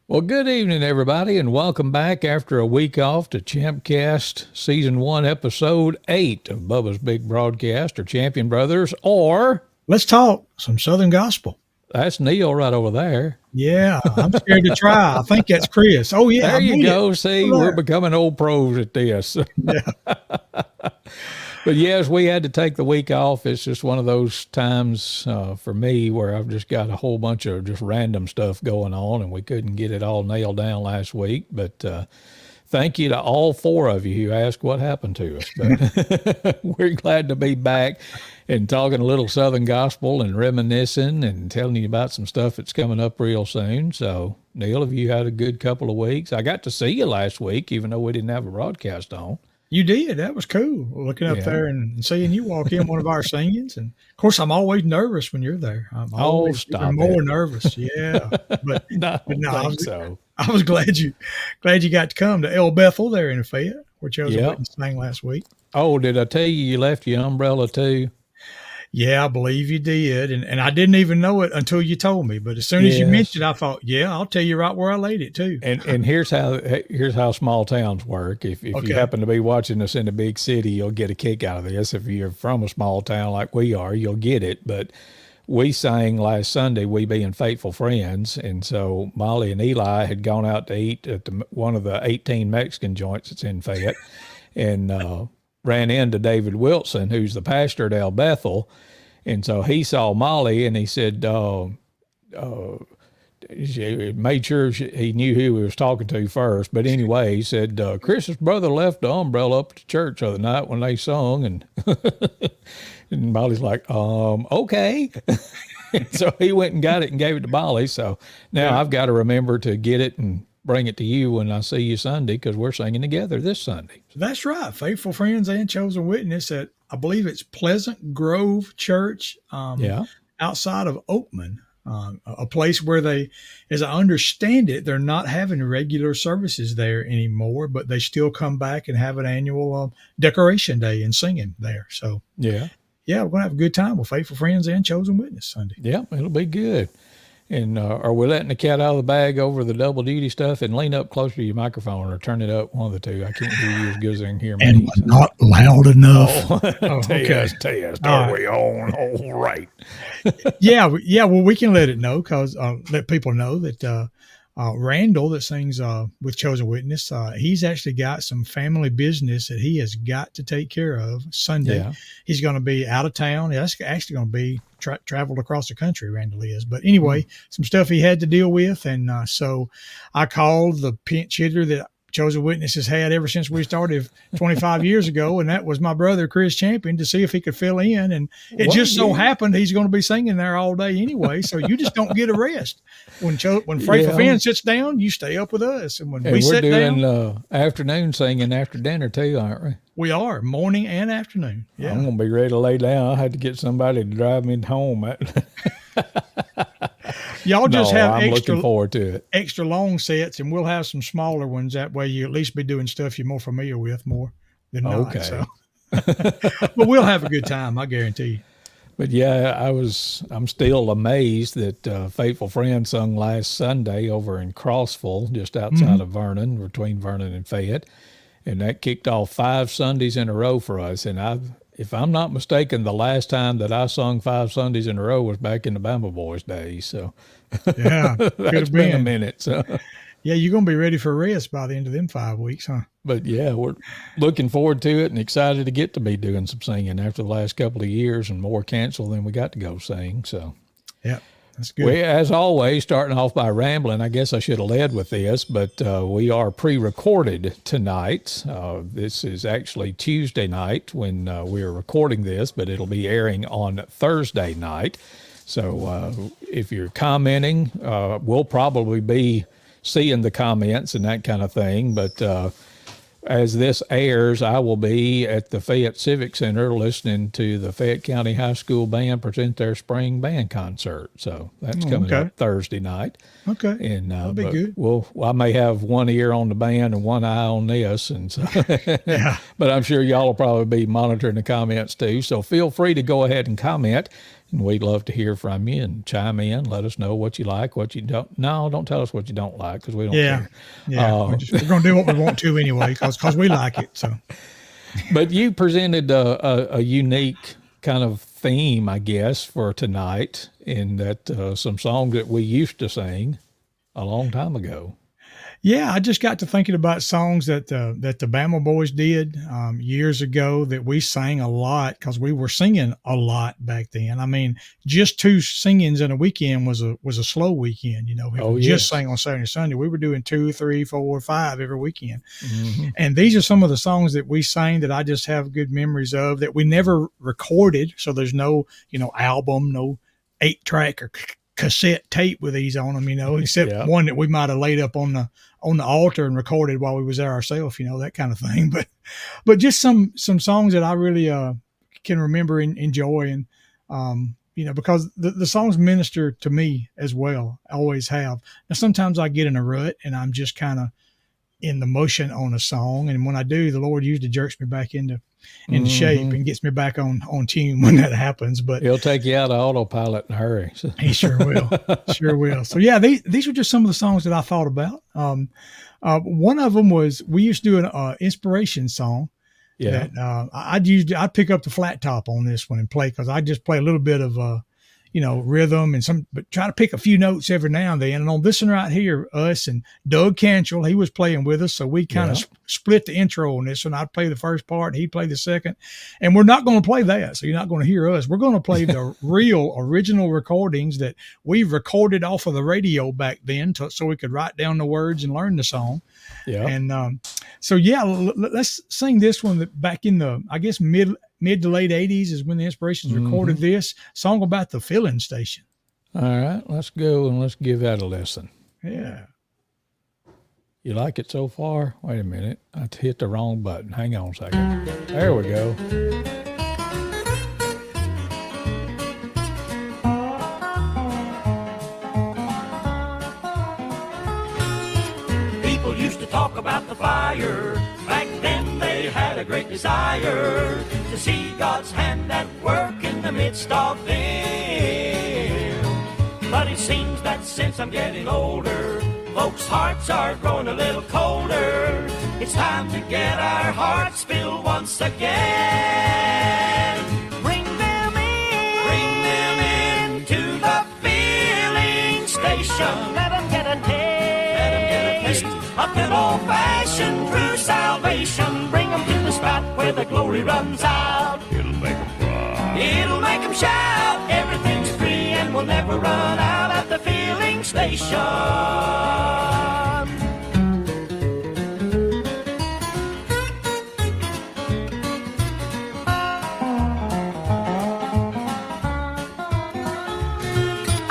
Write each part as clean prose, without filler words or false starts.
Well, good evening, everybody, and welcome back after a week off to ChampCast Season 1, Episode 8 of Bubba's Big Broadcast, or Champion Brothers, or... Let's talk some Southern Gospel. That's Neil right over there. Yeah, I'm scared to try. I think that's Chris. Oh, yeah. There you go. See, we're becoming old pros at this. Yeah. But yes, we had to take the week off. It's just one of those times for me where I've just got a whole bunch of just random stuff going on, and we couldn't get it all nailed down last week. But thank you to all four of you who asked what happened to us. But we're glad to be back and talking a little Southern Gospel and reminiscing and telling you about some stuff that's coming up real soon. So, Neil, have you had a good couple of weeks? I got to see you last week, even though we didn't have a broadcast on. You did. That was cool. Looking up there and seeing you walk in one of our singings. And of course, I'm always nervous when you're there. I'm always more nervous. Yeah. But, no, I was glad you got to come to El Bethel there in Fayette, where Chosen Witness sang last week. Oh, did I tell you left your umbrella too? Yeah, I believe you did. And I didn't even know it until you told me. But as soon as you mentioned it, I thought, I'll tell you right where I laid it too. And here's how small towns work. If you happen to be watching us in a big city, you'll get a kick out of this. If you're from a small town like we are, you'll get it. But we sang last Sunday, we being faithful friends. And so Molly and Eli had gone out to eat at one of the 18 Mexican joints that's in Fayette. And ran into David Wilson, who's the pastor at El Bethel. And so he saw Molly and he said, he made sure he knew who he was talking to first. But anyway, he said, Chris's brother left the umbrella up at the church the other night when they sung. And, and Molly's like, okay. So he went and got it and gave it to Molly. So now I've got to remember to get it and bring it to you when I see you Sunday, because we're singing together this Sunday. That's right. Faithful Friends and Chosen Witness at, I believe it's Pleasant Grove Church outside of Oakman, a place where they, as I understand it, they're not having regular services there anymore, but they still come back and have an annual decoration day and singing there. So, we're going to have a good time with Faithful Friends and Chosen Witness Sunday. Yeah, it'll be good. And are we letting the cat out of the bag over the double duty stuff? And lean up closer to your microphone or turn it up, one of the two. I can't hear you as good as I can hear me. And not loud enough. Test. Are we on? All right. Well, we can let it know, because let people know that Randall that sings with Chosen Witness, he's actually got some family business that he has got to take care of Sunday. Yeah. He's going to be out of town. That's actually going to be traveled across the country, Randall is. But anyway, some stuff he had to deal with. And so I called the pinch hitter that Chosen Witness has had ever since we started 25 years ago, and that was my brother, Chris Champion, to see if he could fill in. And it just so happened he's going to be singing there all day anyway, so you just don't get a rest. When Faithful Friend sits down, you stay up with us. And when we sit down... we're doing afternoon singing after dinner too, aren't we? We are, morning and afternoon. Yeah. I'm going to be ready to lay down. I had to get somebody to drive me home. Y'all just I'm looking forward to it. Extra long sets, and we'll have some smaller ones. That way you at least be doing stuff you're more familiar with more than not. Okay. So. But we'll have a good time, I guarantee you. But I'm still amazed that Faithful Friend sung last Sunday over in Crossville, just outside of Vernon, between Vernon and Fayette. And that kicked off 5 Sundays in a row for us. And if I'm not mistaken, the last time that I sung 5 Sundays in a row was back in the Bama Boys days. So that's been a minute. So you're going to be ready for rest by the end of them 5 weeks, huh? But we're looking forward to it and excited to get to be doing some singing after the last couple of years, and more canceled than we got to go sing. So that's good. We, as always, starting off by rambling. I guess I should have led with this, but we are pre-recorded tonight. This is actually Tuesday night when we're recording this, but it'll be airing on Thursday night. So if you're commenting, we'll probably be seeing the comments and that kind of thing. But as this airs, I will be at the Fayette Civic Center listening to the Fayette County High School Band present their spring band concert. So that's coming up Thursday night. Okay. And that'll be good. I may have one ear on the band and one eye on this. And so, but I'm sure y'all will probably be monitoring the comments too. So feel free to go ahead and comment. And we'd love to hear from you and chime in. Let us know what you like, what you don't. No, don't tell us what you don't like because we don't Yeah. care. Yeah. We're going to do what we want to anyway because we like it. So, But you presented a unique kind of theme, I guess, for tonight, in that some songs that we used to sing a long time ago. yeah, I just got to thinking about songs that the Bama Boys did years ago that we sang a lot because we were singing a lot back then. I mean, just 2 singings in a weekend was a slow weekend. You know, if Oh, we just yes. sang on Saturday and Sunday, we were doing 2, 3, 4, 5 every weekend. Mm-hmm. And these are some of the songs that we sang that I just have good memories of that we never recorded. So there's no, album, no 8-track or cassette tape with these on them, except Yeah. one that we might have laid up on the altar and recorded while we was there ourselves, that kind of thing. But just some songs that I really can remember and enjoy, and because the songs minister to me as well. I always have. Now sometimes I get in a rut and I'm just kind of in the motion on a song, and when I do, the Lord usually jerks me back into shape and gets me back on tune when that happens. But He'll take you out of autopilot in a hurry. he sure will. So yeah, these were just some of the songs that I thought about. One of them was we used to do an inspiration song. Yeah. That I'd pick up the flat top on this one and play because I just play a little bit of rhythm and but try to pick a few notes every now and then. And on this one right here, us and Doug Cantrell, he was playing with us. So we kind of split the intro on this one. I'd play the first part, he'd play the second. And we're not going to play that. So you're not going to hear us. We're going to play the real original recordings that we recorded off of the radio back then so we could write down the words and learn the song. Yeah. And let's sing this one that back in the, I guess, mid to late 80s is when the Inspirations recorded this song about the filling station. All right, let's go and let's give that a listen. Yeah. You like it so far? Wait a minute. I hit the wrong button. Hang on a second. There we go. People used to talk about the fire. Back then they had a great desire to see God's hand at work in the midst of them. But it seems that since I'm getting older, folks' hearts are growing a little colder. It's time to get our hearts filled once again. Bring them in to the filling station. Let them get a taste of good old-fashioned true salvation. Bring them to the spot where the glory runs out. It'll make them cry. It'll make them shout. Everything's free and we'll never run out at the filling station.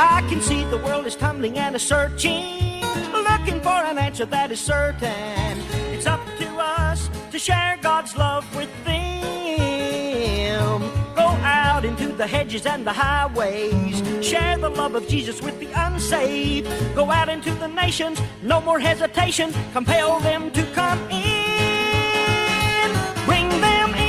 I can see the world is tumbling and a-searching, looking for an answer that is certain. It's up to us to share God's love with them. Go out into the hedges and the highways, share the love of Jesus with the unsaved. Go out into the nations, no more hesitation, compel them to come in. Bring them in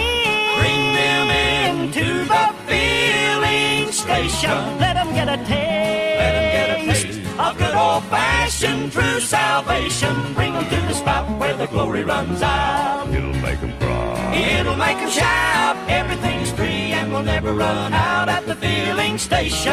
to the filling station. Let them get a taste of good old-fashioned true salvation. Bring them to the spot where the glory runs out. It'll make them cry. It'll make them shout. Everything's free and we'll never run out at the filling station.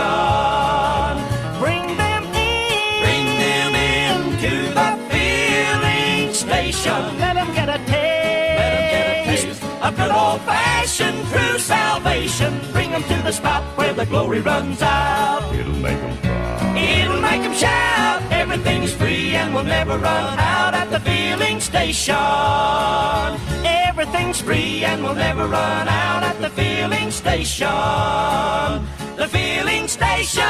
Bring them in to the filling station. Let them get a taste of good old-fashioned true salvation. Bring them to the spot where the glory runs out. It'll make them cry. It'll make them shout. Everything's free and we'll never run out at the filling station. Everything's free and we'll never run out at the filling station. The filling station.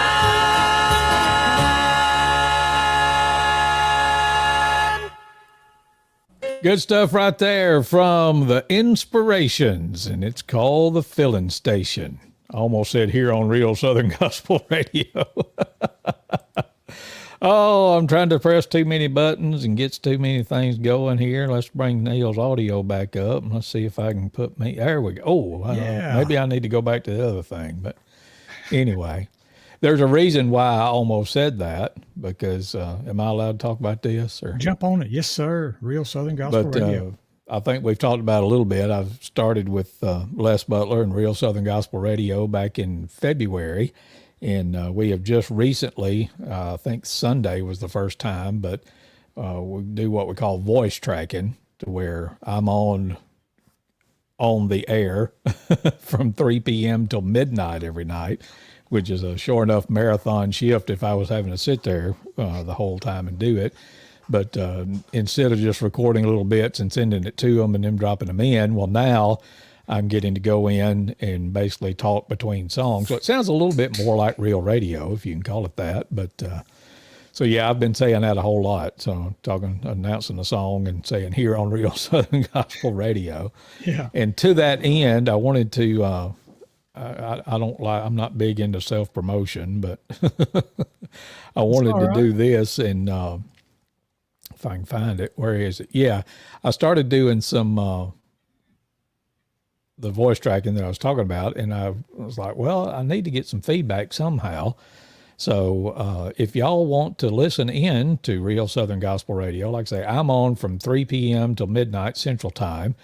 Good stuff right there from the Inspirations, and it's called The Filling Station. I almost said here on Real Southern Gospel Radio. Oh, I'm trying to press too many buttons and gets too many things going here. Let's bring Neil's audio back up and let's see if I can put me. There we go. Oh, Yeah. maybe I need to go back to the other thing, but Anyway, there's a reason why I almost said that because am I allowed to talk about this? Or Jump on it. Yes, sir. Real Southern Gospel but Radio. I think we've talked about it a little bit. I've started with Les Butler and Real Southern Gospel Radio back in February, and we have just recently, I think Sunday was the first time, but we do what we call voice tracking, to where I'm on the air from 3 p.m. till midnight every night, which is a sure enough marathon shift if I was having to sit there the whole time and do it. But instead of just recording little bits and sending it to them and them dropping them in, well, now I'm getting to go in and basically talk between songs. So it sounds a little bit more like real radio, if you can call it that. But so, yeah, I've been saying that a whole lot. So announcing a song and saying here on Real Southern Gospel Radio. Yeah. And to that end, I wanted to, I'm not big into self-promotion, but I wanted to do this and, if I can find it, where is it? Yeah, I started doing some the voice tracking that I was talking about, and I was like, well, I need to get some feedback somehow. So if y'all want to listen in to Real Southern Gospel Radio, like I say, I'm on from 3 p.m. till midnight Central Time.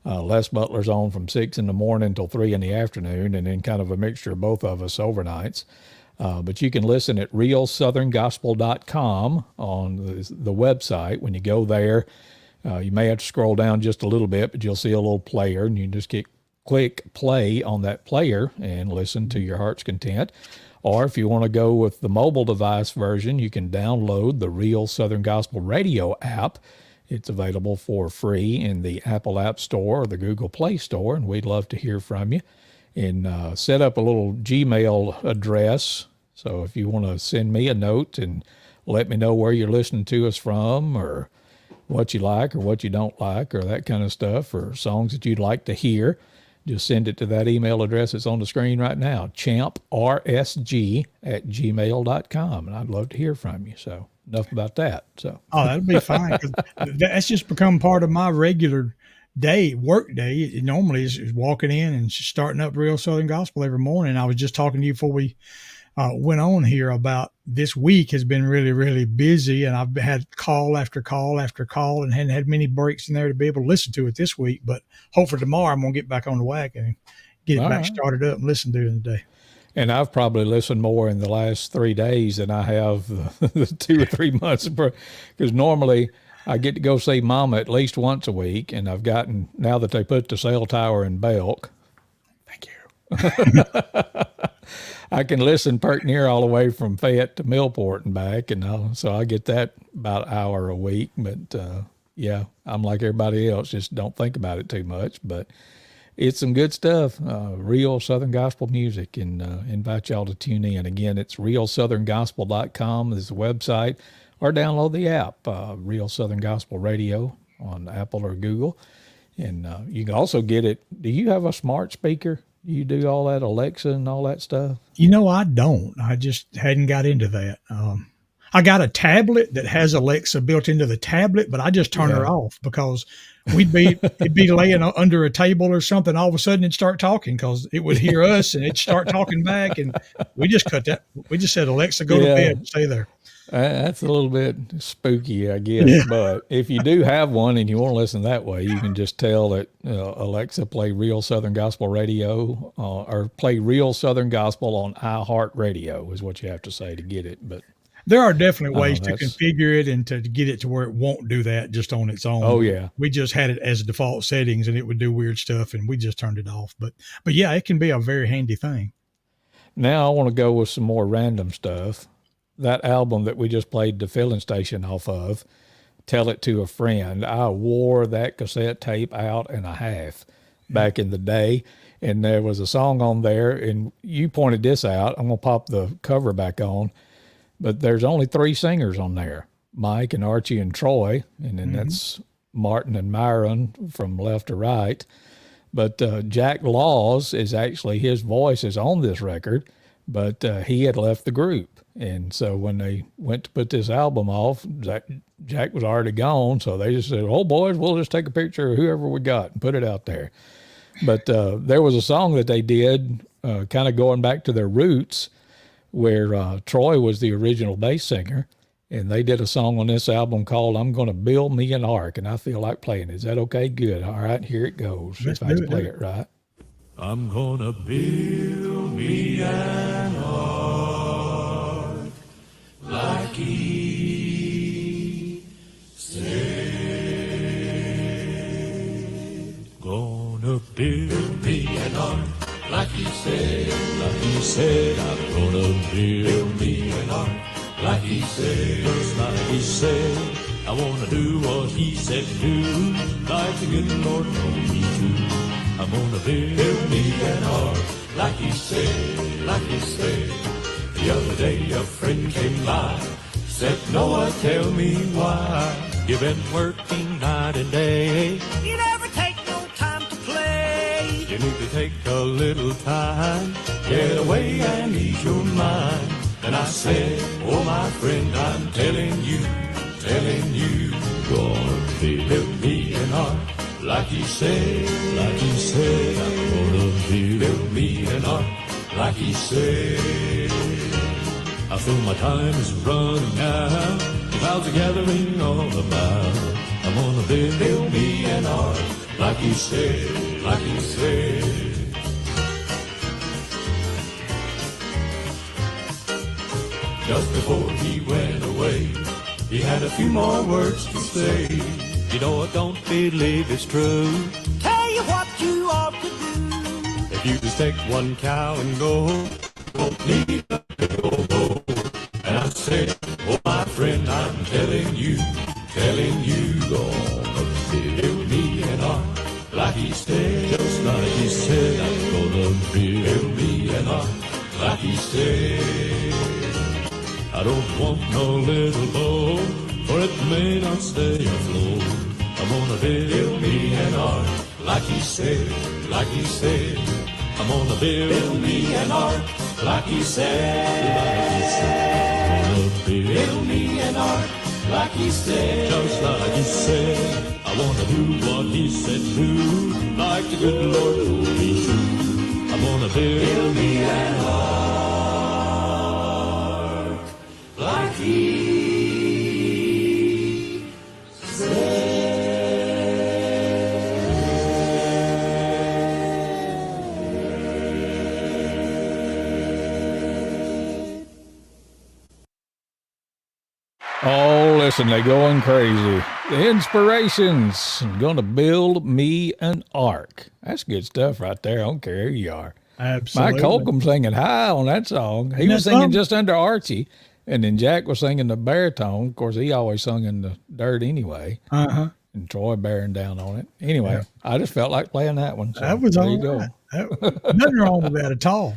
Les Butler's on from 6 in the morning till 3 in the afternoon, and then kind of a mixture of both of us overnights. But you can listen at realsoutherngospel.com on the website. When you go there, you may have to scroll down just a little bit, but you'll see a little player, and you just click play on that player and listen to your heart's content. Or if you want to go with the mobile device version, you can download the Real Southern Gospel Radio app. It's available for free in the Apple App Store or the Google Play Store, and we'd love to hear from you. And set up a little Gmail address. So if you want to send me a note and let me know where you're listening to us from, or what you like or what you don't like, or that kind of stuff, or songs that you'd like to hear, just send it to that email address that's on the screen right now, champrsg@gmail.com. And I'd love to hear from you. So enough about that. So that'd be fine. 'Cause that's just become part of my regular work day. It normally is walking in and starting up Real Southern Gospel every morning. I was just talking to you before we went on here about this week has been really, really busy, and I've had call after call after call and hadn't had many breaks in there to be able to listen to it this week. But hopefully tomorrow I'm going to get back on the wagon and get it back started up and listen to it today. And I've probably listened more in the last 3 days than I have the 2 or 3 months, because normally I get to go see Mama at least once a week, and I've gotten, now that they put the cell tower in Belk, Thank you. I can listen pert near all the way from Fayette to Millport and back, and so I get that about an hour a week. But yeah, I'm like everybody else, just don't think about it too much. But it's some good stuff, real Southern Gospel music, and invite y'all to tune in. Again, it's realsoutherngospel.com is the website, or download the app, Real Southern Gospel Radio on Apple or Google. And you can also get it. Do you have a smart speaker? Do you do all that Alexa and all that stuff? You know, I don't. I just hadn't got into that. I got a tablet that has Alexa built into the tablet, but I just turn her off because it'd be laying under a table or something. All of a sudden it'd start talking because it would hear us and it'd start talking back. And we just cut that. We just said, Alexa, go to bed and stay there. That's a little bit spooky, I guess. Yeah. But if you do have one and you want to listen that way, you can just tell that Alexa, play Real Southern Gospel Radio, or play Real Southern Gospel on iHeartRadio is what you have to say to get it. But there are definitely ways to configure it and to get it to where it won't do that just on its own. Oh yeah. We just had it as default settings and it would do weird stuff and we just turned it off. But yeah, it can be a very handy thing. Now I want to go with some more random stuff. That album that we just played the filling station off of, Tell It to a Friend, I wore that cassette tape out and a half back in the day. And there was a song on there, and you pointed this out. I'm going to pop the cover back on. But there's only 3 singers on there, Mike and Archie and Troy. And then that's Martin and Myron from left to right. But Jack Laws is actually, his voice is on this record, but he had left the group. And so when they went to put this album off, Jack was already gone. So they just said, oh, boys, we'll just take a picture of whoever we got and put it out there. But there was a song that they did kind of going back to their roots, where Troy was the original bass singer, and they did a song on this album called "I'm Gonna Build Me an Ark," and I feel like playing it. Is that okay? Good. All right, here it goes. Let's if I do can it, play do it right. I'm gonna build me an ark like he said. Gonna build me an ark like he said. Like he said, I'm gonna build me an ark like he said. Just like he said, I wanna do what he said do. Like the good Lord told me to. I'm gonna build me an ark like he said, like he said. The other day a friend came by, said, Noah, tell me why you've been working night and day. You never take no time to play. You need to take a little time, get away and ease your mind. And I said, oh my friend, I'm telling you, gonna build me an ark. Like he said, I'm gonna build me an ark, like he said. I feel my time is running out, the clouds are gathering all about. I'm gonna build me an ark, like he said, like he said. Just before he went away, he had a few more words to say. You know I don't believe it's true. Tell you what you ought to do. If you just take one cow and go, won't need a big old bow. And I said, oh my friend, I'm telling you, gonna build me an ark, like he said, just like he said. I'm gonna build me an ark, like he said. I don't want no little boat, for it may not stay afloat. I'm gonna build me an ark, like he said, like he said. I'm gonna build me an ark, like he said, like he said. I'm gonna build me an ark, like he said, just like he said. I wanna do what he said do, like the good Lord told me to. I'm gonna build me an ark, like he Oh, listen, they're going crazy. The Inspirations, gonna build me an ark. That's good stuff right there. I don't care who you are. Absolutely. Mike Holcomb singing high on that song. He was singing just under Archie, and then Jack was singing the baritone. Of course, he always sung in the dirt anyway. Uh-huh. And Troy bearing down on it. Anyway, I just felt like playing that one. So That was there all you go. right. Nothing wrong with that at all.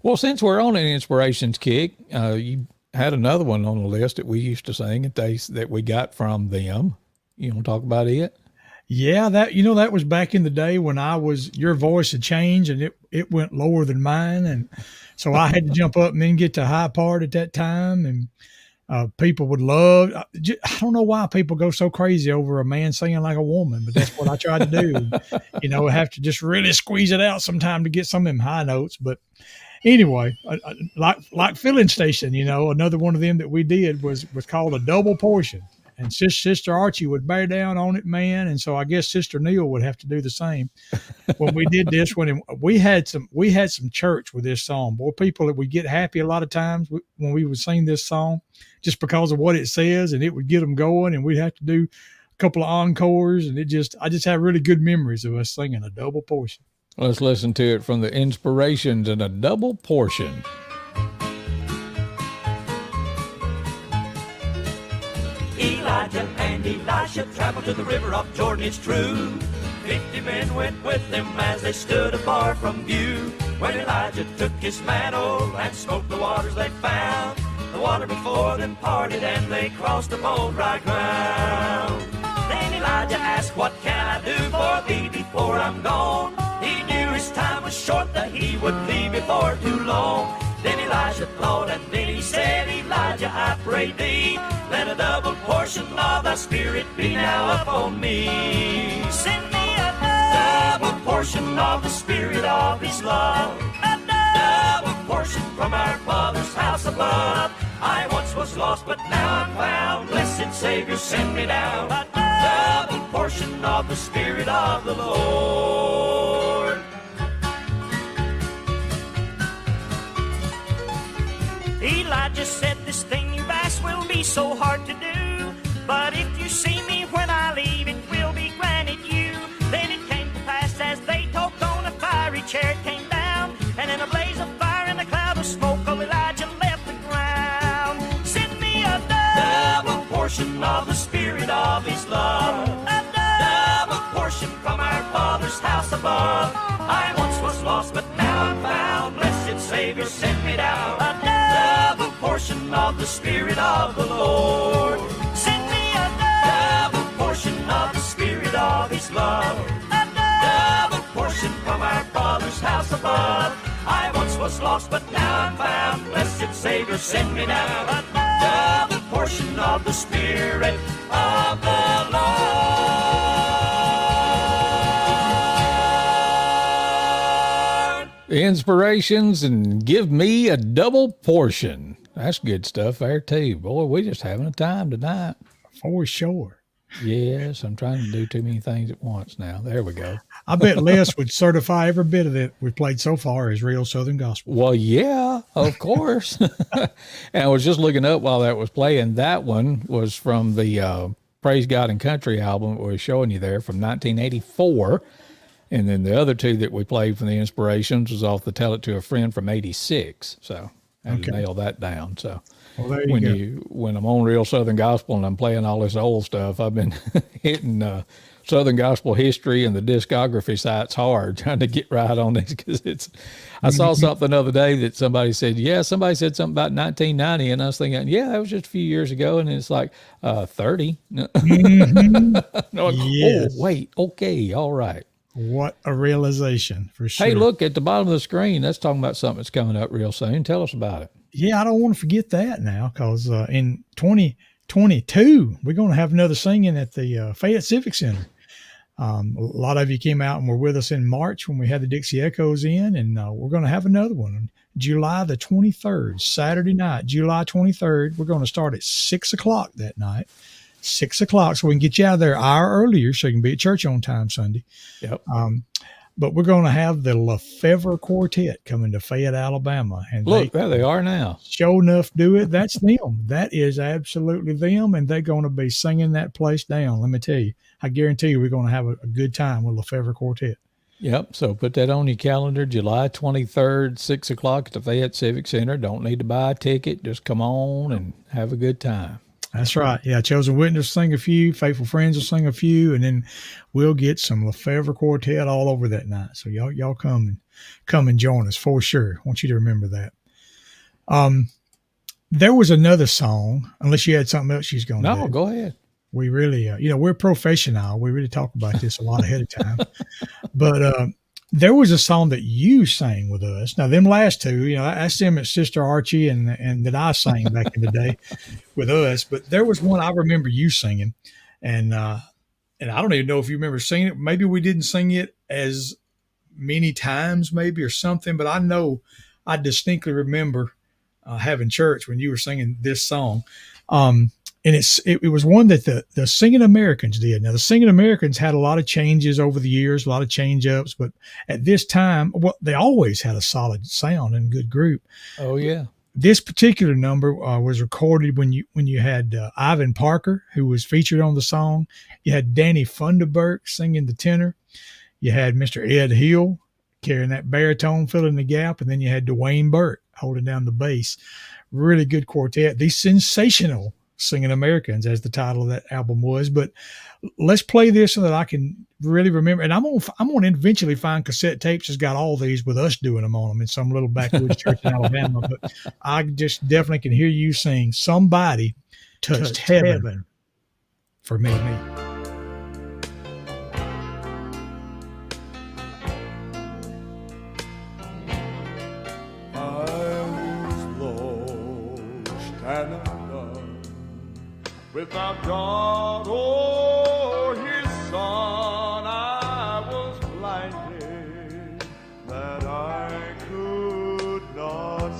Well, since we're on an Inspirations kick, you had another one on the list that we used to sing that we got from them. You want to talk about it? Yeah, that was back in the day when your voice had changed and it went lower than mine. And so I had to jump up and then get to high part at that time. And people would love, I don't know why people go so crazy over a man singing like a woman, but that's what I tried to do. I have to just really squeeze it out sometime to get some of them high notes. But anyway, like Filling Station, another one of them that we did was called a double portion. And Sister Archie would bear down on it, man. And so I guess Sister Neil would have to do the same. When we did this, when we had some church with this song, boy, people would get happy a lot of times when we would sing this song, just because of what it says, and it would get them going. And we'd have to do a couple of encores, and I just have really good memories of us singing a double portion. Let's listen to it from the Inspirations in a double portion. Elijah and Elisha traveled to the river of Jordan, it's true. 50 men went with them as they stood afar from view. When Elijah took his mantle and smote the waters, they found the water before them parted and they crossed upon dry ground. Then Elijah asked, what can I do for thee before I'm gone? He knew his time was short, that he would leave before too long. Then Elijah thought, and then he said, Elijah, I pray thee, let a double portion of thy spirit be now upon me. Send me a double portion of the spirit of his love. A portion from our Father's house above. I once was lost, but now I'm found. Blessed Savior, send me down. A double portion of the Spirit of the Lord. Elijah said, this thing you've asked will be so hard to do. But if you see me when I leave, it will be granted you. Then it came to pass as they talked on, a fiery chariot came down, and in a blaze of fire and a cloud of smoke, oh, Elijah left the ground. Send me a double portion of the Spirit of His love. A double portion from our Father's house above. I once was lost, but now I'm found. Blessed Savior, send me down. A double portion of the Spirit of the Lord. Send me a double portion of the Spirit of His love. A double portion from our Father's house above. I once was lost, but now I'm found. Blessed Savior, send me down. A double portion of the Spirit of the Lord. Inspirations and give me a double portion. That's good stuff there too. Boy, we just having a time tonight. For sure. Yes, I'm trying to do too many things at once now. There we go. I bet Les would certify every bit of it we've played so far as real Southern gospel. Well, yeah, of course. And I was just looking up while that was playing. That one was from the Praise God and Country album we were showing you there from 1984. And then the other two that we played from the Inspirations was off the Tell It to a Friend from 86. So I had to nail that down. So Well, there you go. when I'm on Real Southern Gospel and I'm playing all this old stuff, I've been hitting Southern Gospel history and the discography sites hard, trying to get right on this, because I saw something the other day that somebody said something about 1990, and I was thinking, yeah, that was just a few years ago, and it's like 30. Mm-hmm. Yes. Oh, wait, okay, all right. What a realization, for sure. Hey, look at the bottom of the screen. That's talking about something that's coming up real soon. Tell us about it. Yeah, I don't want to forget that now, because in 2022, we're going to have another singing at the Fayette Civic Center. A lot of you came out and were with us in March when we had the Dixie Echoes in, and we're going to have another one on July the 23rd, Saturday night, July 23rd. We're going to start at 6 o'clock that night, 6 o'clock, so we can get you out of there an hour earlier so you can be at church on time Sunday. Yep. But we're going to have the Lefevre Quartet coming to Fayette, Alabama. And Look, there they are now. Sure enough, do it. That's them. That is absolutely them, and they're going to be singing that place down. Let me tell you, I guarantee you we're going to have a good time with Lefevre Quartet. Yep. So put that on your calendar, July 23rd, 6 o'clock at the Fayette Civic Center. Don't need to buy a ticket. Just come on and have a good time. That's right. Yeah, Chosen Witness will sing a few, Faithful Friends will sing a few, and then we'll get some Lefevre Quartet all over that night. So y'all come and join us for sure. I want you to remember that. There was another song, unless you had something else she's going to do. No, go ahead. We really, we're professional. We really talk about this a lot ahead of time. But there was a song that you sang with us. Now, them last two, that's them at Sister Archie and that I sang back in the day with us. But there was one I remember you singing, and I don't even know if you remember singing it. Maybe we didn't sing it as many times, maybe, or something. But I know I distinctly remember having church when you were singing this song. And it was one that the Singing Americans did. Now, the Singing Americans had a lot of changes over the years, a lot of change ups, but at this time, well, they always had a solid sound and good group. Oh, yeah. This particular number was recorded when you had Ivan Parker, who was featured on the song. You had Danny Funderburk singing the tenor. You had Mr. Ed Hill carrying that baritone, filling the gap, and then you had Dwayne Burke holding down the bass. Really good quartet. These sensational Singing Americans, as the title of that album was. But let's play this so that I can really remember. And I'm gonna eventually find cassette tapes that's got all these with us doing them on them in some little backwoods church in Alabama. But I just definitely can hear you sing "Somebody Touched Heaven" for me. Without God or His Son, I was blinded that I could not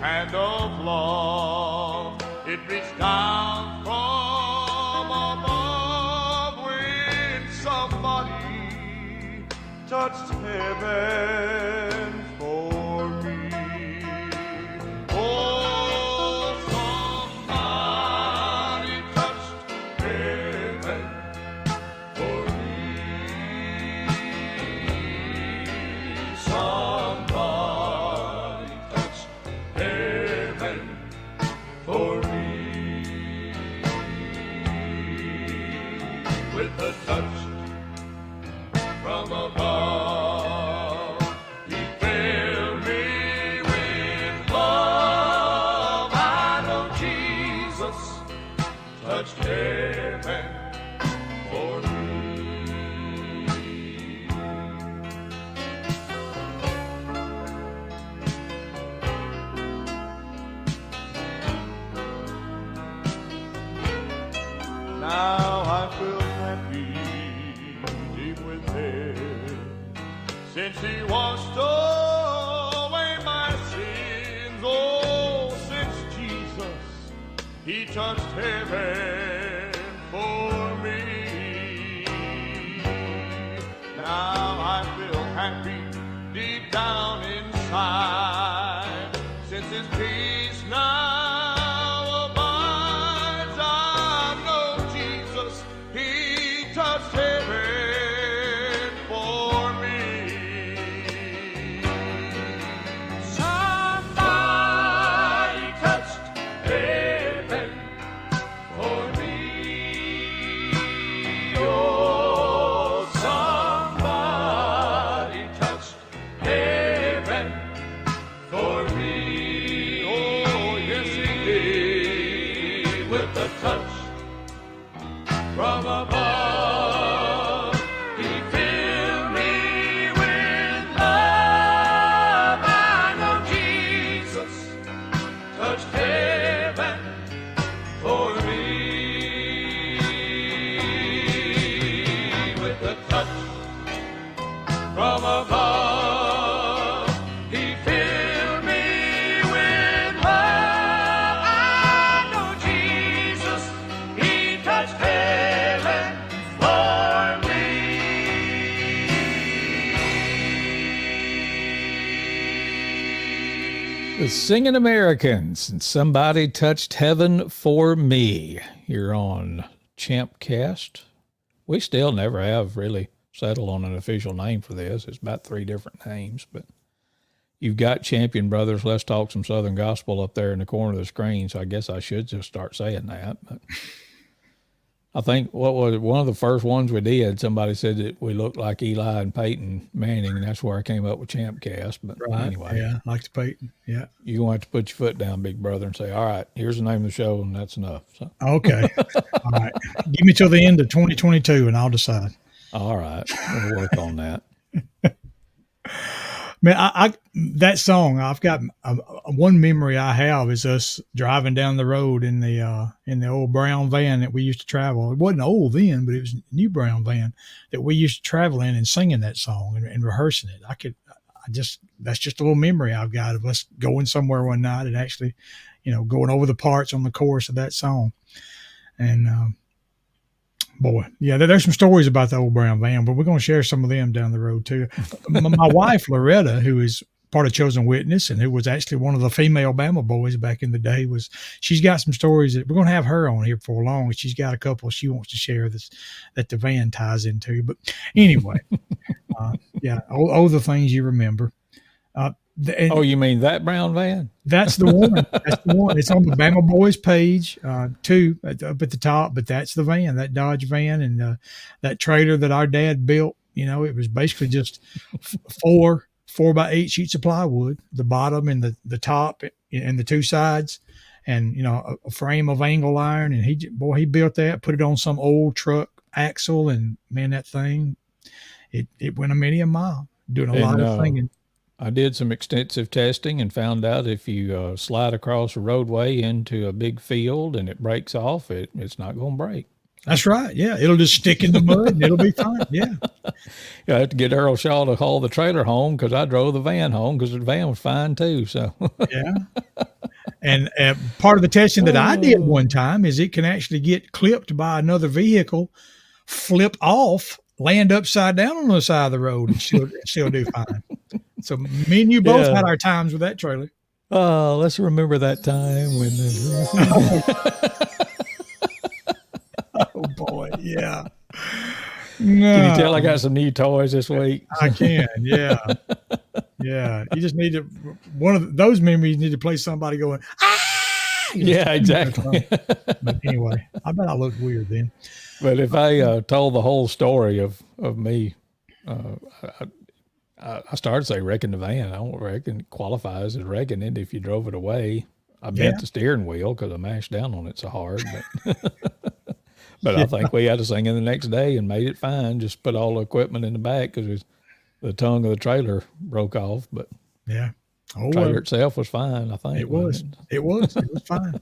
hand of love. It reached down from above when somebody touched heaven for me. Oh, somebody touched heaven for me. Somebody touched heaven for me. With a touch from above, he filled me with love. I know Jesus touched heaven for me. Now I feel happy deep within, since he washed away my sins. Oh, since Jesus, he touched heaven for me. Now I feel happy deep down inside, since his peace now abides. I know Jesus, he touched heaven for me. Somebody touched heaven for me. Oh, somebody touched heaven for me. Oh, yes, he did. With a touch from above, he filled me with love. I know Jesus touched heaven for me. With a touch from above, he filled me with love. I know Jesus, he touched heaven for me. The Singing Americans and Somebody Touched Heaven for Me here on ChampCast. We still never have really settled on an official name for this. It's about 3 different names, but you've got Champion Brothers, Let's Talk Some Southern Gospel up there in the corner of the screen, so I guess I should just start saying that. But I think what was one of the first ones we did, somebody said that we looked like Eli and Peyton Manning, and that's where I came up with ChampCast. But anyway, Yeah, like the Peyton. Yeah. you're going to have to put your foot down, big brother, and say, all right, here's the name of the show, and that's enough. So, Okay. All right. Give me till the end of 2022 and I'll decide. all right, we'll work on that. Man, I that song, I've got one memory I have is us driving down the road in the old brown van that we used to travel. It wasn't old then, but it was a new brown van that we used to travel in and singing that song and rehearsing it. That's just a little memory I've got of us going somewhere one night and actually, going over the parts on the chorus of that song. And, boy, yeah, there's some stories about the old brown van, but we're going to share some of them down the road too. My wife, Loretta, who is part of Chosen Witness and who was actually one of the female Bama boys back in the day, she's got some stories that we're going to have her on here for long. She's got a couple she wants to share that the van ties into. But anyway, all the things you remember. You mean that brown van? That's the one. That's the one. It's on the Bama Boys page, too, up at the top. But that's the van, that Dodge van, and that trailer that our dad built. It was basically just 4 by 8 sheets of plywood, the bottom and the top and the 2 sides, and a frame of angle iron. And he built that, put it on some old truck axle, and man, that thing, it went a many a mile, doing a lot of singing. I did some extensive testing and found out if you slide across a roadway into a big field and it breaks off, it's not going to break. That's right. Yeah. It'll just stick in the mud and it'll be fine. Yeah. I have to get Earl Shaw to haul the trailer home because I drove the van home because the van was fine too. So yeah. And part of the testing that I did one time is it can actually get clipped by another vehicle, flip off, land upside down on the side of the road, and still do fine. So me and you both Yeah. had our times with that trailer. Oh, let's remember that time when Oh boy, yeah. Can you tell I got some new toys this week? I can, yeah. Yeah. You just need to one of those memories need to play somebody going, ah. Yeah, exactly. But anyway, I bet I looked weird then. But if I told the whole story of me, I started to say wrecking the van. I don't reckon it qualifies as wrecking it if you drove it away. I bent the steering wheel because I mashed down on it so hard. But I think we had to sing in the next day and made it fine. Just put all the equipment in the back because the tongue of the trailer broke off. But yeah, the trailer itself was fine, I think. It was. It was fine.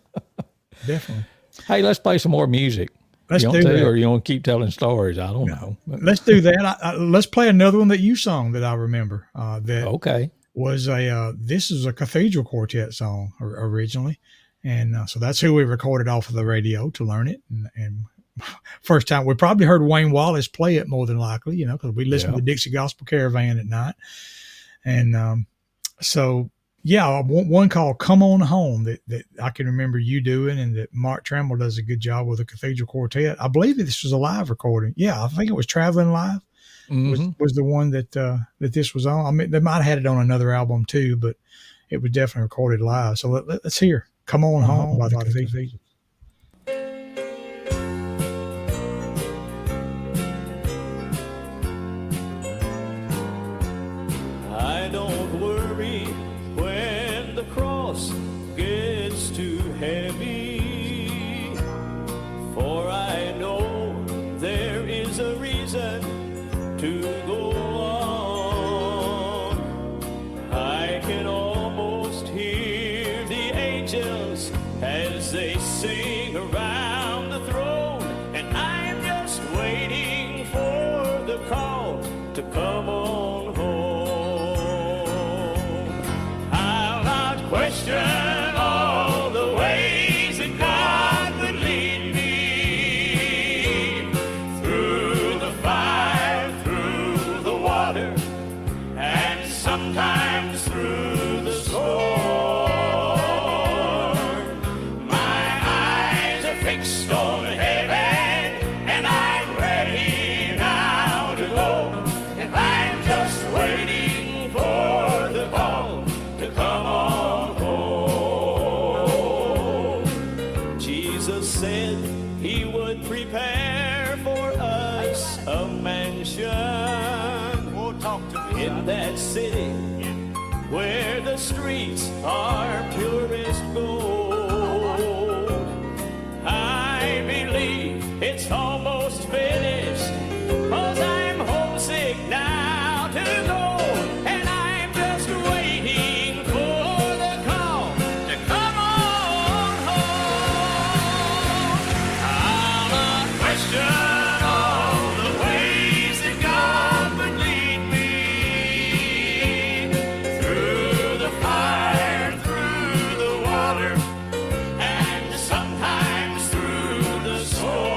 Definitely. Hey, let's play some more music. Let's you do want that. to, or you want to keep telling stories? I don't know. But, Let's do that. Let's play another one that you sung that I remember. That okay. was this is a Cathedral Quartet song originally, and so that's who we recorded off of the radio to learn it. And first time we probably heard Wayne Wallace play it more than likely, because we listened to the Dixie Gospel Caravan at night, and so. Yeah, one called "Come On Home" that I can remember you doing, and that Mark Trammell does a good job with the Cathedral Quartet. I believe this was a live recording. Yeah, I think it was Traveling Live. Was the one that this was on. I mean, they might have had it on another album too, but it was definitely recorded live. So let's hear "Come On Home" by the Cathedral. I don't worry when the cross gets too heavy, for I know there is a reason to go on. I can almost hear the angels as they sing around the throne, and I'm just waiting for the call to come on home. I'll not question all the ways that God would lead me through the fire, through the water, and sometimes through the storm. My eyes are fixed on heaven, and I'm ready now to go, and I'm just waiting for the call to come on home. Jesus said he would prepare for us a mansion. Oh, talk to me. In that city where the streets are purest gold. I believe it's almost finished, 'cause I'm homesick now to go, and I'm just waiting for the call to come on home. I'll not question all the ways that God would lead me through the fire, through the water, and sometimes through the storm.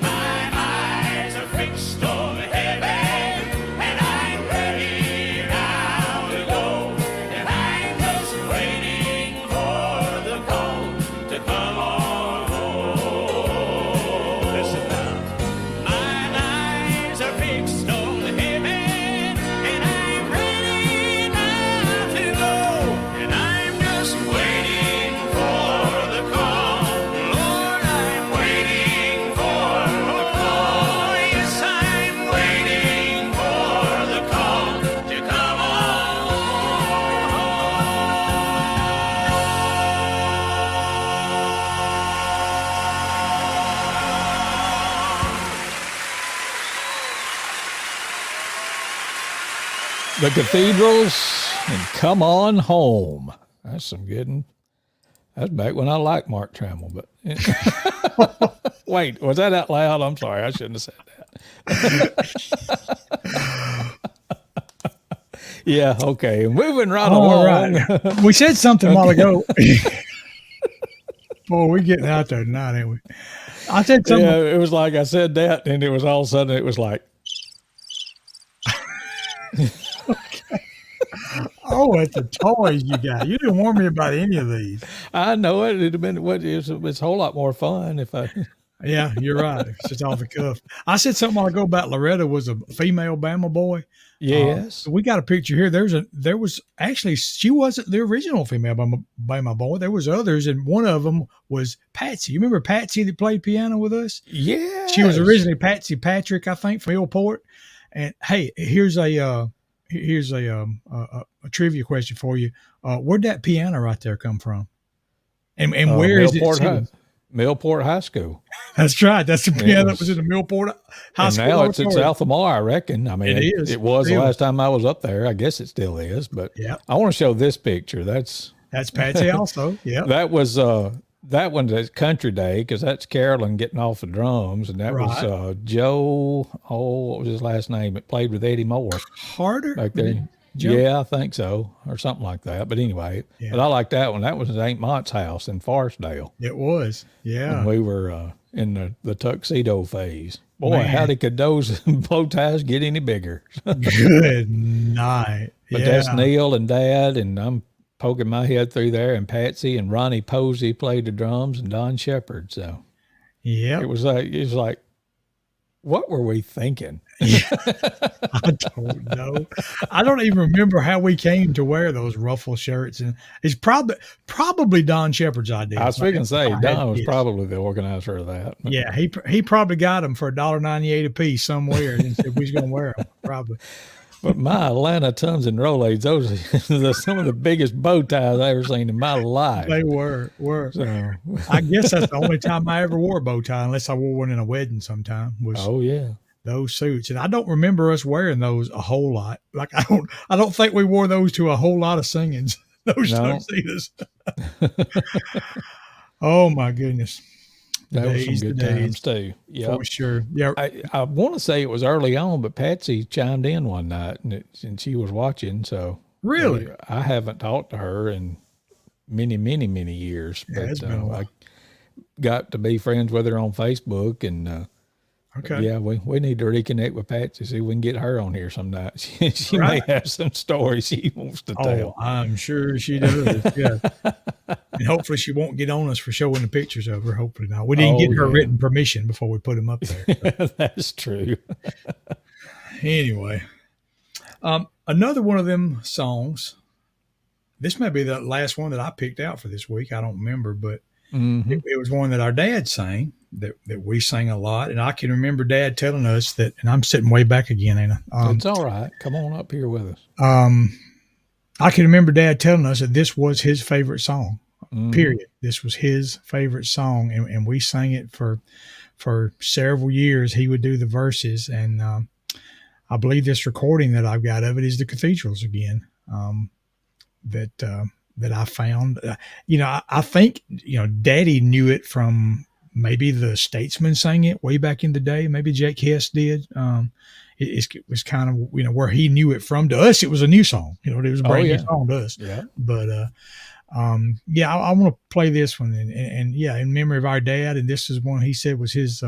My eyes are fixed on heaven, and I'm ready now to go, and I'm just waiting for the call to come on home. Listen now. My eyes are fixed on heaven, and I'm ready now to go, and I'm just waiting for the call. Lord, I'm waiting for the call. Yes, I'm waiting for the call to come on The Cathedrals and Come On Home. That's some good one. That's back when I liked Mark Trammell, but wait, was that out loud? I'm sorry, I shouldn't have said that. Yeah. Okay. Moving right All along. right. We said something a while ago. Boy, we're getting out there tonight, ain't we? I said something. Yeah. It was like I said that, and it was all of a sudden it was like, Oh, it's the toys you got. You didn't warn me about any of these. I know it. It'd have been it's a whole lot more fun if I. Yeah, you're right. It's just off the cuff. I said something a while ago about Loretta was a female Bama boy. Yes. We got a picture here. There was actually, she wasn't the original female Bama boy. There was others, and one of them was Patsy. You remember Patsy that played piano with us? Yeah. She was originally Patsy Patrick, I think, from Hillport. And hey, here's a trivia question for you. Where'd that piano right there come from? And where is it sitting? Millport High School. That's right. That's the piano that was in the Millport High And School. now it's at South Lamar, I reckon. I mean, It is. It was the Still. last time I was up there. I guess it still is. But Yeah. I want to show this picture. That's Patsy also. Yeah. that was that one's at Country Day because that's Carolyn getting off the drums, and that was Joe. Oh, what was his last name? It played with Eddie Moore Harder back there. Joe? Yeah, I think so, or something like that. But anyway, but I like that one. That was at Aunt Mott's house in Forestdale. It was. Yeah. And we were in the tuxedo phase. Boy, Man. how could those bow ties get any bigger? Good night. But yeah. that's Neil and Dad, and I'm poking my head through there, and Patsy and Ronnie Posey played the drums, and Don Shepard. So it was like, what were we thinking? I don't know. I don't even remember how we came to wear those ruffle shirts, and it's probably Don Shepard's idea. I was thinking to say Don was Yes. probably the organizer of that. Yeah, he probably got them for $1.98 a piece somewhere, and said we was going to wear them. Probably. But my Atlanta Tons and Rolades, those are some of the biggest bow ties I ever seen in my life. They were. So, I guess that's the only time I ever wore a bow tie, unless I wore one in a wedding sometime. Was oh yeah. those suits, and I don't remember us wearing those a whole lot. Like I don't think we wore those to a whole lot of singings. Those tuxedos. Oh my goodness. That was some good times too. Yeah, for sure. Yeah, I want to say it was early on, but Patsy chimed in one night and she was watching. So really, I haven't talked to her in many years. Yeah, but it's been a while. I got to be friends with her on Facebook, and okay. yeah, we need to reconnect with Patsy, see if we can get her on here some night. She Right. may have some stories she wants to tell. Oh, I'm sure she does. Yeah, and hopefully she won't get on us for showing the pictures of her. Hopefully not. We didn't get her written permission before we put them up there. So. That's true. Anyway, another one of them songs. This may be the last one that I picked out for this week. I don't remember, but it was one that our dad sang that we sang a lot. And I can remember Dad telling us that, and I'm sitting way back again, ain't I? It's all right. Come on up here with us. I can remember Dad telling us that this was his favorite song, period. This was his favorite song. And we sang it for several years. He would do the verses. And I believe this recording that I've got of it is the Cathedrals again. That I found, I think, Daddy knew it from maybe the Statesman sang it way back in the day. Maybe Jake Hess did. It was kind of, where he knew it from. To us, it was a new song. It was a brand new song to us. Yeah. But, I want to play this one and in memory of our dad. And this is one he said was his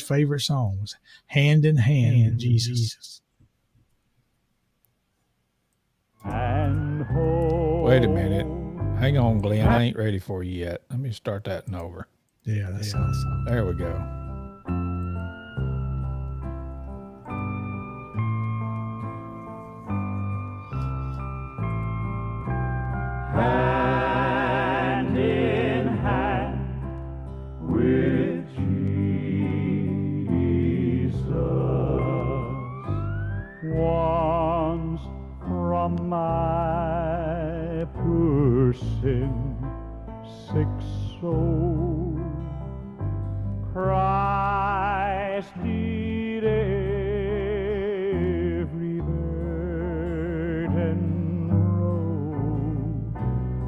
favorite song was Hand in Hand, Jesus. Wait a minute. Hang on, Glenn. I ain't ready for you yet. Let me start that and over. Yeah, that's awesome. There we go. Hand in hand with Jesus, once from my poor sin sick soul, Christ did every burden roll,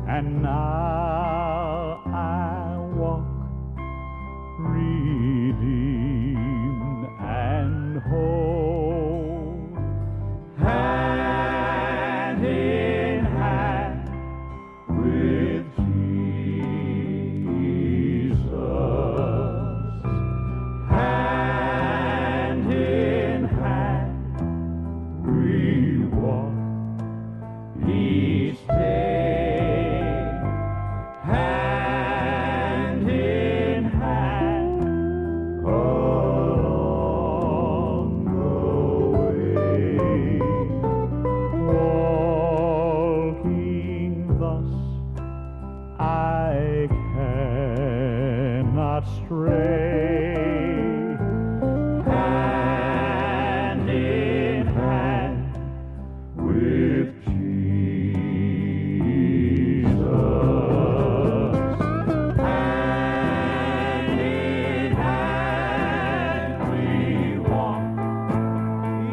and now I walk redeemed and whole. Hand cross I cannot stray. Hand in hand with Jesus. Hand in hand we walk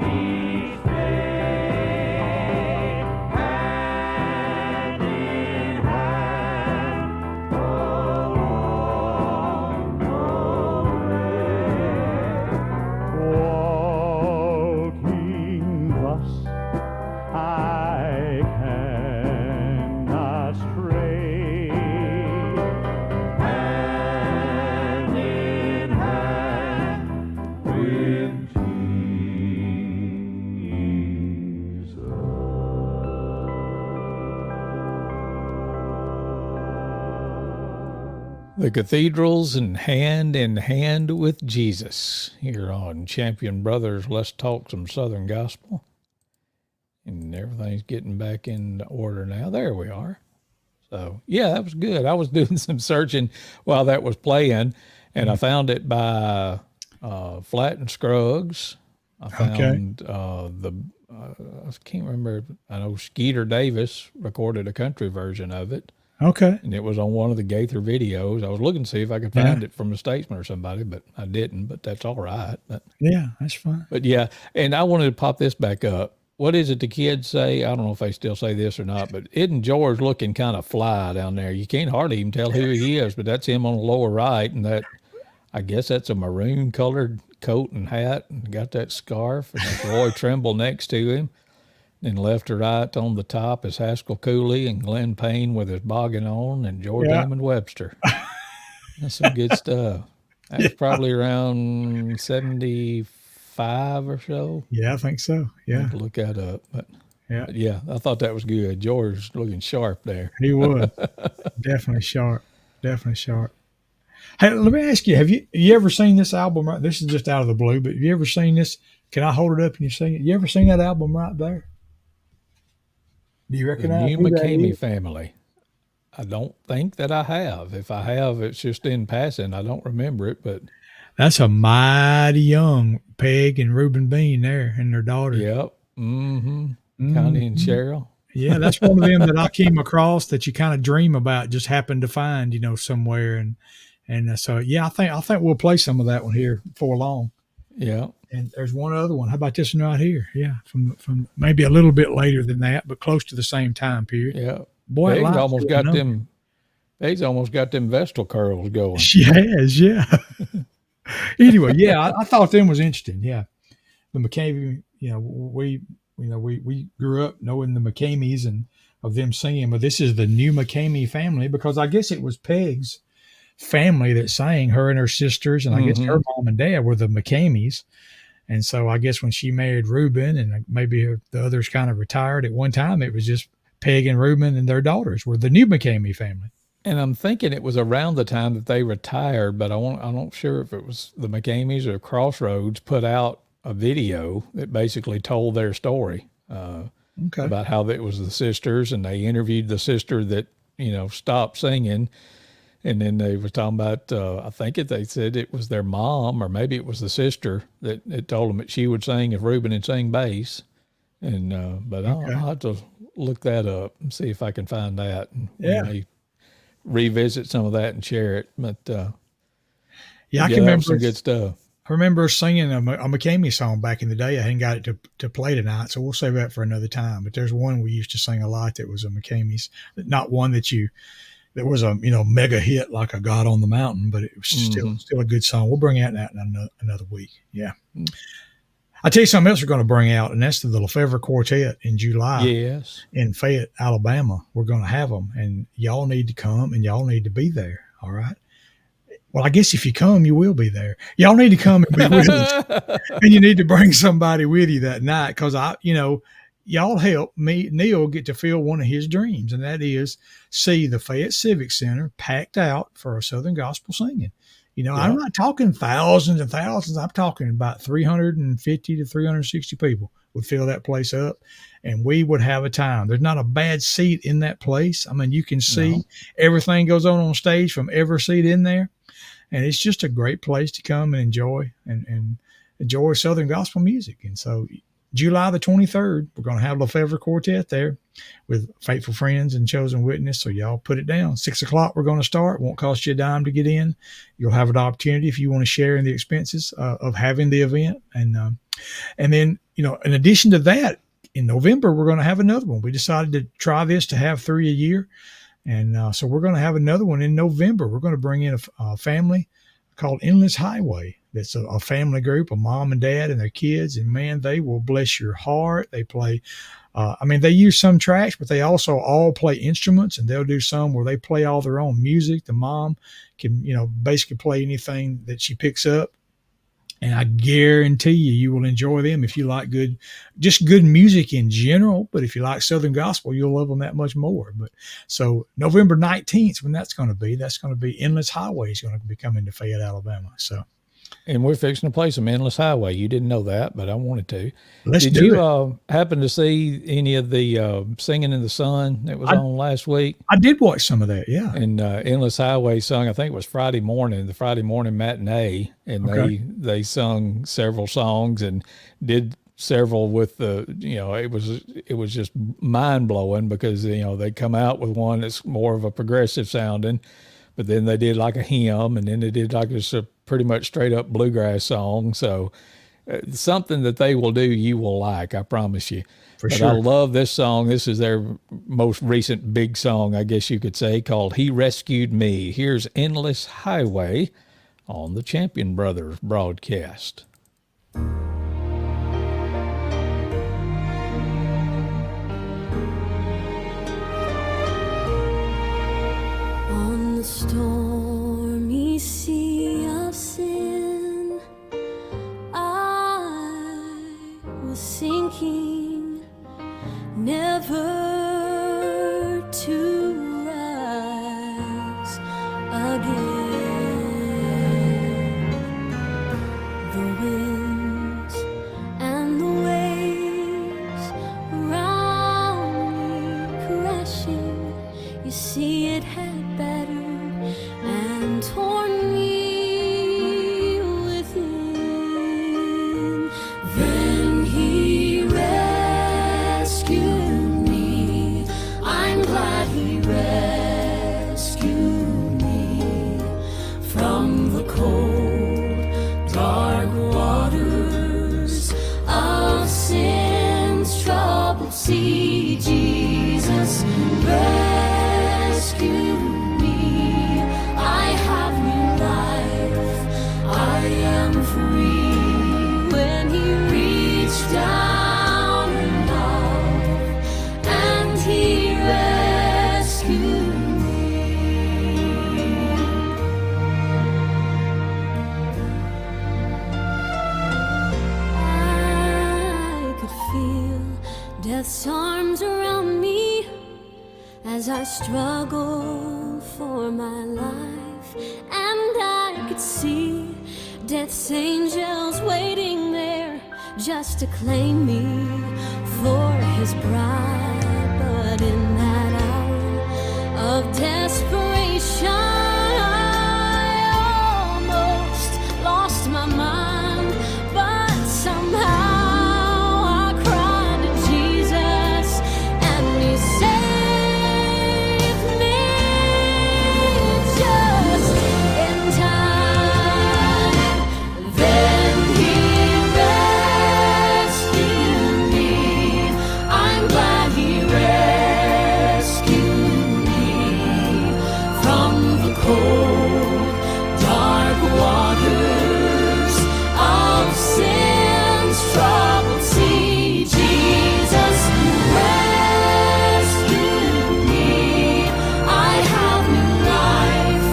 each day. Hand in hand along the way. Walking thus I cannot stray. Hand in hand with Jesus. The Cathedrals and Hand with Jesus here on Champion Brothers. Let's talk some Southern Gospel. And everything's getting back in order now. There we are. So, yeah, that was good. I was doing some searching while that was playing, and I found it by Flatt and Scruggs. I found I can't remember. I know Skeeter Davis recorded a country version of it. Okay. And it was on one of the Gaither videos. I was looking to see if I could find it from a Statesman or somebody, but I didn't. But that's all right. Yeah, that's fine. But yeah, and I wanted to pop this back up. What is it the kids say? I don't know if they still say this or not, but isn't George looking kind of fly down there? You can't hardly even tell who he is, but that's him on the lower right, and that I guess that's a maroon colored coat and hat, and got that scarf, and that's Roy Trimble next to him. And left to right on the top is Haskell Cooley and Glenn Payne with his boggin on, and George Hammond Webster. That's some good stuff. That's probably around 75 or so. Yeah, I think so. I Yeah. have to look that up. But Yeah. yeah, I thought that was good. George looking sharp there. He was. Definitely sharp. Definitely sharp. Hey, let me ask you, have you ever seen this album right? This is just out of the blue, but have you ever seen this? Can I hold it up and you see it? You ever seen that album right there? Do you The recognize New who that McCamey is? family. I don't think that I have. If I have, it's just in passing. I don't remember it, but That's a mighty young Peg and Reuben Bean there and their daughter. yep. Mm-hmm. Connie and Cheryl. Yeah, that's one of them that I came across that you kind of dream about, just happened to find, somewhere. And so, yeah, I think we'll play some of that one here before long. Yeah. And there's one other one. How about this one right here? Yeah, from maybe a little bit later than that, but close to the same time period. Yeah. Boy, Peg's life's almost going got on. them. Peg's almost got them Vestal curls going. She has, yeah. Anyway, yeah, I thought them was interesting. Yeah, the McCamey. We grew up knowing the McCameys and of them singing, but this is the New McCamey family because I guess it was Peg's family that sang, her and her sisters, and I guess her mom and dad were the McCameys. And so I guess when she married Reuben and maybe the others kind of retired at one time, it was just Peg and Reuben and their daughters were the New McCamey family. And I'm thinking it was around the time that they retired, but I'm not sure if it was the McCameys or Crossroads put out a video that basically told their story about how it was the sisters, and they interviewed the sister that stopped singing. And then they were talking about, I think they said it was their mom, or maybe it was the sister that told them that she would sing if Reuben had sing bass. And but I'll have to look that up and see if I can find that. And we may revisit some of that and share it. But I can can remember some good stuff. I remember singing a McCamey song back in the day. I hadn't got it to play tonight, so we'll save that for another time. But there's one we used to sing a lot that was a McCamey's, not one that was a mega hit like a God on the Mountain, but it was still a good song. We'll bring out that in another week. Yeah. I'll tell you something else we're going to bring out, and that's the Lefevre Quartet in July. Yes. In Fayette, Alabama. We're going to have them, and y'all need to come, and y'all need to be there. All right. Well, I guess if you come, you will be there. Y'all need to come and be with us, and you need to bring somebody with you that night because y'all help me, Neil, get to feel one of his dreams, and that is see the Fayette Civic Center packed out for a Southern Gospel singing. I'm not talking thousands and thousands. I'm talking about 350 to 360 people would fill that place up, and we would have a time. There's not a bad seat in that place. I mean, you can see everything goes on stage from every seat in there, and it's just a great place to come and enjoy and enjoy Southern gospel music. And so July the 23rd, we're going to have Lefebvre Quartet there with Faithful Friends and Chosen Witness. So y'all put it down. 6 o'clock, we're going to start. Won't cost you a dime to get in. You'll have an opportunity if you want to share in the expenses of having the event. And then, in addition to that, in November, we're going to have another one. We decided to try this to have 3 a year. And so we're going to have another one in November. We're going to bring in a family called Endless Highway. That's a family group, a mom and dad and their kids. And man, they will bless your heart. They play, they use some tracks, but they also all play instruments, and they'll do some where they play all their own music. The mom can, basically play anything that she picks up. And I guarantee you will enjoy them if you like good music in general. But if you like Southern gospel, you'll love them that much more. But so November 19th, when that's going to be Endless Highway is going to be coming to Fayette, Alabama. So. And we're fixing to play some Endless Highway. You didn't know that, but I wanted to. Did you happen to see any of the Singing in the Sun that was on last week? I did watch some of that, yeah. And Endless Highway sung, I think it was the Friday morning matinee, and they sung several songs and did several with it was just mind blowing because they come out with one that's more of a progressive sounding, but then they did like a hymn, and then they did like just a pretty much straight up bluegrass song. So something that they will do, you will like, I promise you. For sure. I love this song. This is their most recent big song, I guess you could say, called He Rescued Me. Here's Endless Highway on the Champion Brothers broadcast. On the stormy sea of sin, I was sinking, never to rise again. The winds and the waves around me crashing, you see it had battered and torn me within. Then he rescued me. I'm glad he rescued me from the cold, dark waters of sin's troubled sea. Jesus rescued me. I have new life. I am free. When he reached down in love and he rescued me. I could feel death's arms around me as I struggled for my life, and I could see death's angels waiting there just to claim me for his bride. But in that hour of desperation, I almost lost my mind, but somehow I cried to Jesus and he saved me just in time. Then he rescued me. I'm glad he rescued me from the cold, dark waters of sin's troubled sea. Jesus rescued me. I have new life.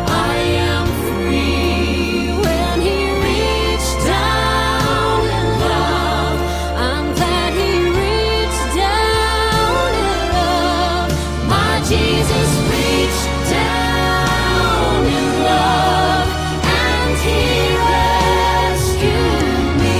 I am free. When he reached down in love, I'm glad he reached down in love. My Jesus reached down in love and he rescued me.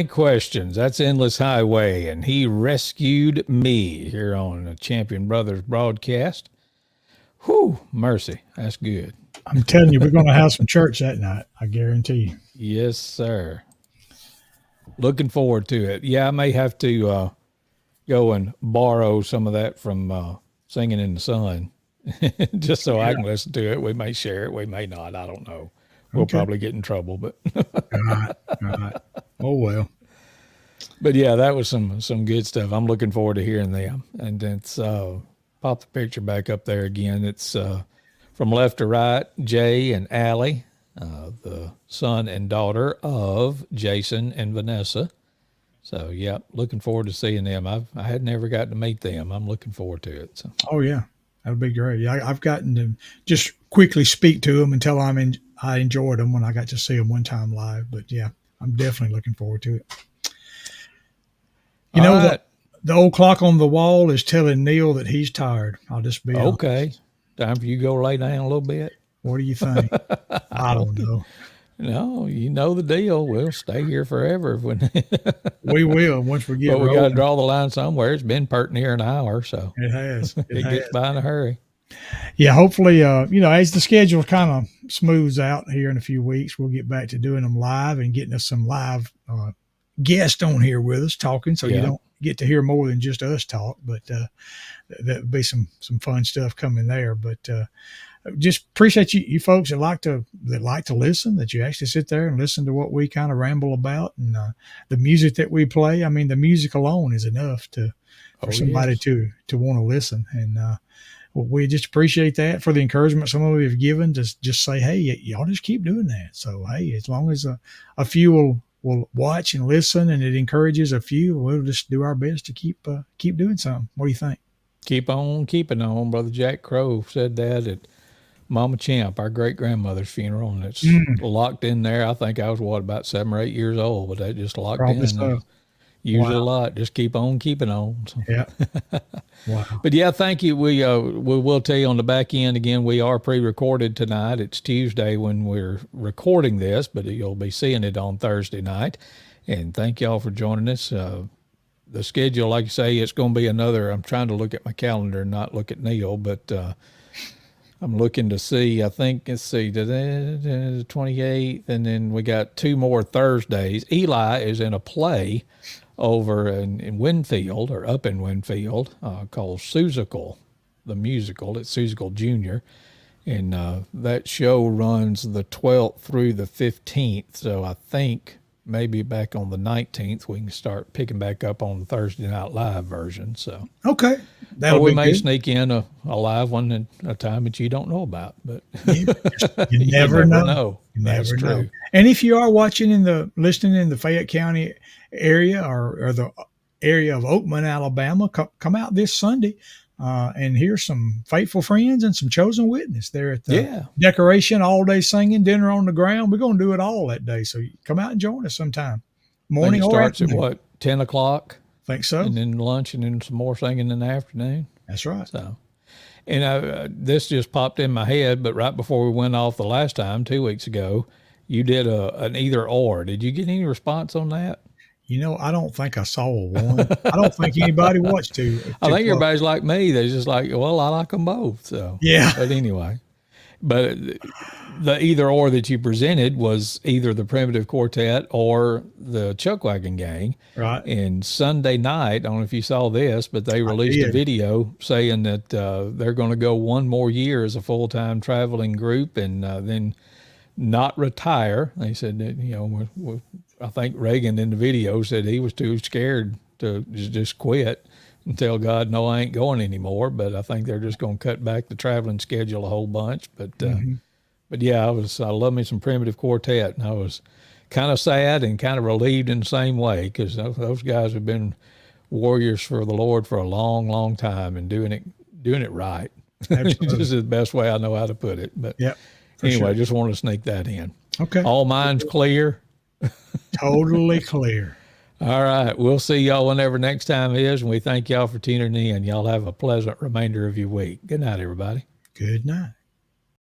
questions. That's Endless Highway, and he rescued me here on the Champion Brothers broadcast. Whew, mercy. That's good. I'm telling you, we're going to have some church that night. I guarantee you. Yes, sir. Looking forward to it. Yeah, I may have to go and borrow some of that from Singing in the Sun just so I can listen to it. We may share it. We may not. I don't know. We'll probably get in trouble, but All right. Oh, well. but yeah, that was some good stuff. I'm looking forward to hearing them. And it's pop the picture back up there again. It's from left to right, Jay and Allie, the son and daughter of Jason and Vanessa. So yeah, looking forward to seeing them. I had never gotten to meet them. I'm looking forward to it. So. Oh, yeah. That would be great. Yeah, I've gotten to just quickly speak to them and tell them I enjoyed them when I got to see them one time live. But yeah, I'm definitely looking forward to it. You know, right. the old clock on the wall is telling Neil that he's tired. I'll just be okay. honest. Time for you to go lay down a little bit. What do you think? I don't know. No, you know the deal. We'll stay here forever. When We will once we get but we got rolling. to draw the line somewhere. It's been perting here an hour, so It has. it has. gets by in a hurry. Yeah, hopefully, as the schedule kind of smooths out here in a few weeks, we'll get back to doing them live and getting us some live guests on here with us talking, so you don't get to hear more than just us talk. But that would be some fun stuff coming there. But just appreciate you folks that like to listen, that you actually sit there and listen to what we kind of ramble about, and the music that we play. I mean, the music alone is enough for somebody to want to listen. And we just appreciate that, for the encouragement some of you have given to just say, hey, y'all just keep doing that. So, hey, as long as a few will watch and listen and it encourages a few, we'll just do our best to keep doing something. What do you think? Keep on keeping on. Brother Jack Crow said that at Mama Champ, our great grandmother's funeral, and it's locked in there. I think I was about 7 or 8 years old, but that just locked Probably in. so. Use it a lot. Just keep on keeping on. So. Yeah. Wow. But yeah, thank you. We will tell you on the back end again. We are pre-recorded tonight. It's Tuesday when we're recording this, but you'll be seeing it on Thursday night. And thank y'all for joining us. The schedule, like you say, it's going to be another. I'm trying to look at my calendar and not look at Neil, but I'm looking to see. I think the 28th, and then we got 2 more Thursdays. Eli is in a play over in Winfield, or up in Winfield, called Susical, the musical. It's Susical Junior, and that show runs the 12th through the 15th. So I think maybe back on the 19th we can start picking back up on the Thursday Night Live version. So Okay. or we may good. sneak in a live one at a time that you don't know about, but You never know. You That's never true. know. And if you are listening in the Fayette County area or the area of Oakman, Alabama, come out this Sunday and hear some faithful friends and some chosen witness there at the decoration, all day singing, dinner on the ground. We're going to do it all that day. So come out and join us sometime. Morning I think it or starts afternoon. at 10 o'clock? Think so. And then lunch, and then some more singing in the afternoon. That's right. So, and this just popped in my head, but right before we went off the last time, 2 weeks ago, you did an either or. Did you get any response on that? I don't think I saw one. I don't think anybody watched two. I think everybody's like me. They're just like, well, I like them both. So Yeah. But anyway, but the either or that you presented was either the Primitive Quartet or the Chuckwagon Gang. Right. And Sunday night, I don't know if you saw this, but they released a video saying that they're going to go one more year as a full-time traveling group, and then not retire. They said that, I think Reagan in the video said he was too scared to just quit and tell God, no, I ain't going anymore. But I think they're just going to cut back the traveling schedule a whole bunch. But but yeah, I love me some Primitive Quartet, and I was kind of sad and kind of relieved in the same way, because those guys have been warriors for the Lord for a long, long time, and doing it right. Just is the best way I know how to put it. But anyway, just wanted to sneak that in. Okay. All minds clear. Totally clear. All right. We'll see y'all whenever next time is, and we thank y'all for tuning in. Y'all have a pleasant remainder of your week. Good night, everybody. Good night.